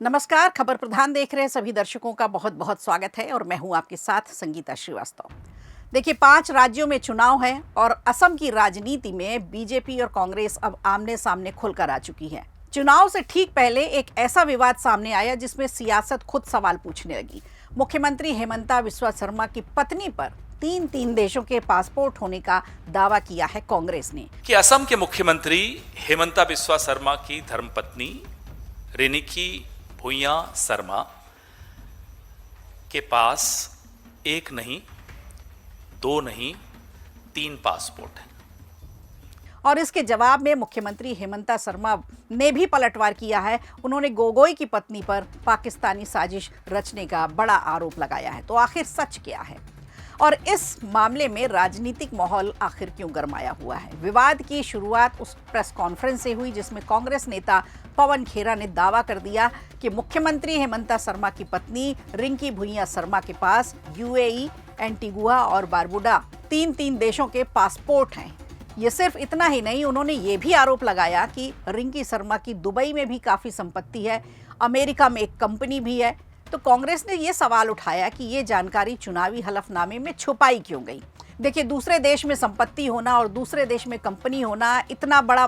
नमस्कार। खबर प्रधान देख रहे सभी दर्शकों का बहुत बहुत स्वागत है और मैं हूं आपके साथ संगीता श्रीवास्तव। देखिए, 5 राज्यों में चुनाव है और असम की राजनीति में बीजेपी और कांग्रेस अब आमने सामने खुलकर आ चुकी है। चुनाव से ठीक पहले एक ऐसा विवाद सामने आया जिसमें सियासत खुद सवाल पूछने लगी। मुख्यमंत्री हेमंता बिस्वा शर्मा की पत्नी पर तीन देशों के पासपोर्ट होने का दावा किया है कांग्रेस ने। कि असम के मुख्यमंत्री हेमंता बिस्वा शर्मा की धर्मपत्नी रिनिकी भुइयां शर्मा के पास एक नहीं, 2 नहीं, 3 पासपोर्ट हैं। और इसके जवाब में मुख्यमंत्री हेमंता शर्मा ने भी पलटवार किया है। उन्होंने गोगोई की पत्नी पर पाकिस्तानी साजिश रचने का बड़ा आरोप लगाया है। तो आखिर सच क्या है और इस मामले में राजनीतिक माहौल आखिर क्यों गरमाया हुआ है? विवाद की शुरुआत उस प्रेस कॉन्फ्रेंस से हुई जिसमें कांग्रेस नेता पवन खेरा ने दावा कर दिया कि मुख्यमंत्री हेमंता शर्मा की पत्नी रिंकी भुइयां शर्मा के पास यूएई, एंटीगुआ और बारबुडा तीन देशों के पासपोर्ट हैं। ये सिर्फ इतना ही नहीं, उन्होंने ये भी आरोप लगाया कि रिंकी शर्मा की दुबई में भी काफ़ी संपत्ति है, अमेरिका में एक कंपनी भी है। तो कांग्रेस ने ये सवाल उठाया कि ये जानकारी चुनावी हलफनामे में छुपाई क्यों गई? देखिए, दूसरे देश में संपत्ति होना और दूसरे देश में कंपनी होना इतना बड़ा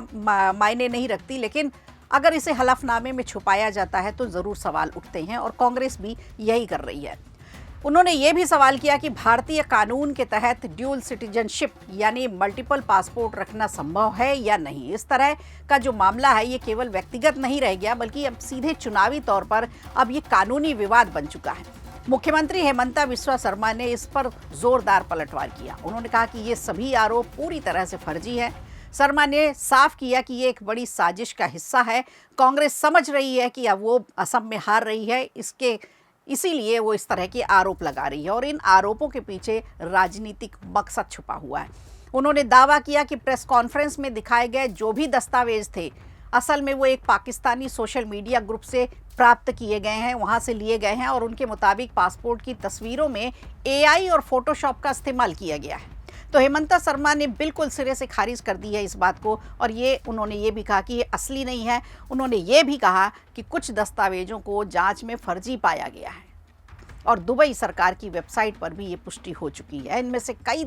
मायने नहीं रखती, लेकिन अगर इसे हलफनामे में छुपाया जाता है तो ज़रूर सवाल उठते हैं और कांग्रेस भी यही कर रही है। उन्होंने ये भी सवाल किया कि भारतीय कानून के तहत ड्यूल सिटीजनशिप यानी मल्टीपल पासपोर्ट रखना संभव है या नहीं। इस तरह का जो मामला है ये केवल व्यक्तिगत नहीं रह गया, बल्कि अब सीधे चुनावी तौर पर अब ये कानूनी विवाद बन चुका है। मुख्यमंत्री हेमंता बिस्वा शर्मा ने इस पर जोरदार पलटवार किया। उन्होंने कहा कि ये सभी आरोप पूरी तरह से फर्जी है। शर्मा ने साफ किया कि ये एक बड़ी साजिश का हिस्सा है। कांग्रेस समझ रही है कि अब वो असम में हार रही है, इसीलिए वो इस तरह के आरोप लगा रही है और इन आरोपों के पीछे राजनीतिक मकसद छुपा हुआ है। उन्होंने दावा किया कि प्रेस कॉन्फ्रेंस में दिखाए गए जो भी दस्तावेज थे, असल में वो एक पाकिस्तानी सोशल मीडिया ग्रुप से प्राप्त किए गए हैं, वहाँ से लिए गए हैं और उनके मुताबिक पासपोर्ट की तस्वीरों में एआई और फोटोशॉप का इस्तेमाल किया गया है। तो हेमंता शर्मा ने बिल्कुल सिरे से खारिज कर दी है इस बात को और उन्होंने ये भी कहा कि ये असली नहीं है। उन्होंने ये भी कहा कि कुछ दस्तावेजों को जांच में फर्जी पाया गया है और दुबई सरकार की वेबसाइट पर भी ये पुष्टि हो चुकी है। इनमें से कई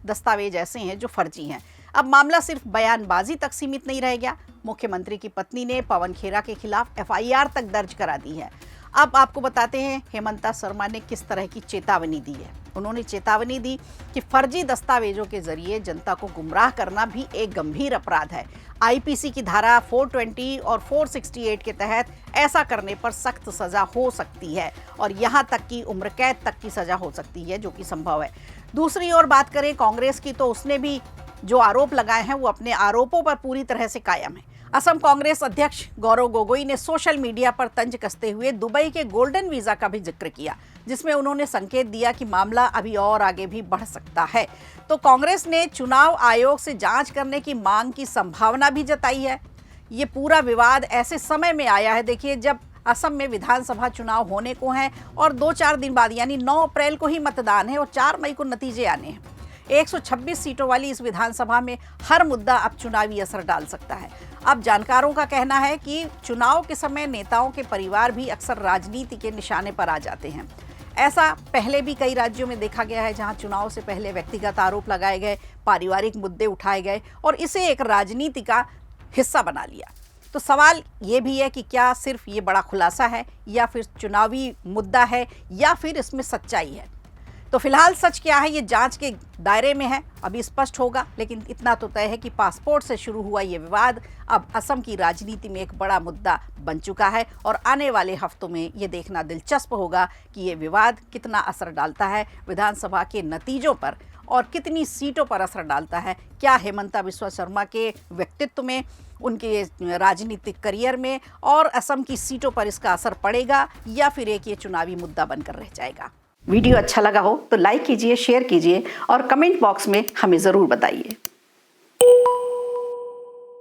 दस्तावेज ऐसे हैं जो फर्जी हैं। अब मामला सिर्फ बयानबाजी तक सीमित नहीं रह गया। मुख्यमंत्री की पत्नी ने पवन खेरा के खिलाफ एफआईआर तक दर्ज करा दी है। अब आपको बताते हैं हेमंता शर्मा ने किस तरह की चेतावनी दी है। उन्होंने चेतावनी दी कि फर्जी दस्तावेजों के जरिए जनता को गुमराह करना भी एक गंभीर अपराध है। आईपीसी की धारा 420 और 468 के तहत ऐसा करने पर सख्त सजा हो सकती है और यहाँ तक कि उम्र कैद तक की सजा हो सकती है, जो कि संभव है। दूसरी ओर बात करें कांग्रेस की, तो उसने भी जो आरोप लगाए हैं वो अपने आरोपों पर पूरी तरह से कायम है। असम कांग्रेस अध्यक्ष गौरव गोगोई ने सोशल मीडिया पर तंज कसते हुए दुबई के गोल्डन वीजा का भी जिक्र किया, जिसमें उन्होंने संकेत दिया कि मामला अभी और आगे भी बढ़ सकता है। तो कांग्रेस ने चुनाव आयोग से जांच करने की मांग की संभावना भी जताई है। ये पूरा विवाद ऐसे समय में आया है, देखिए, जब असम में विधानसभा चुनाव होने को हैं और 2-4 दिन बाद यानी 9 अप्रैल को ही मतदान है और 4 मई को नतीजे आने हैं। 126 सीटों वाली इस विधानसभा में हर मुद्दा अब चुनावी असर डाल सकता है। अब जानकारों का कहना है कि चुनाव के समय नेताओं के परिवार भी अक्सर राजनीति के निशाने पर आ जाते हैं। ऐसा पहले भी कई राज्यों में देखा गया है, जहां चुनाव से पहले व्यक्तिगत आरोप लगाए गए, पारिवारिक मुद्दे उठाए गए और इसे एक राजनीति का हिस्सा बना लिया। तो सवाल ये भी है कि क्या सिर्फ ये बड़ा खुलासा है या फिर चुनावी मुद्दा है या फिर इसमें सच्चाई है? तो फिलहाल सच क्या है ये जांच के दायरे में है, अभी स्पष्ट होगा। लेकिन इतना तो तय है कि पासपोर्ट से शुरू हुआ ये विवाद अब असम की राजनीति में एक बड़ा मुद्दा बन चुका है और आने वाले हफ्तों में ये देखना दिलचस्प होगा कि ये विवाद कितना असर डालता है विधानसभा के नतीजों पर और कितनी सीटों पर असर डालता है। क्या हेमंता बिस्वा शर्मा के व्यक्तित्व में, उनके राजनीतिक करियर में और असम की सीटों पर इसका असर पड़ेगा या फिर एक ये चुनावी मुद्दा बनकर रह जाएगा? वीडियो अच्छा लगा हो तो लाइक कीजिए, शेयर कीजिए और कमेंट बॉक्स में हमें ज़रूर बताइए।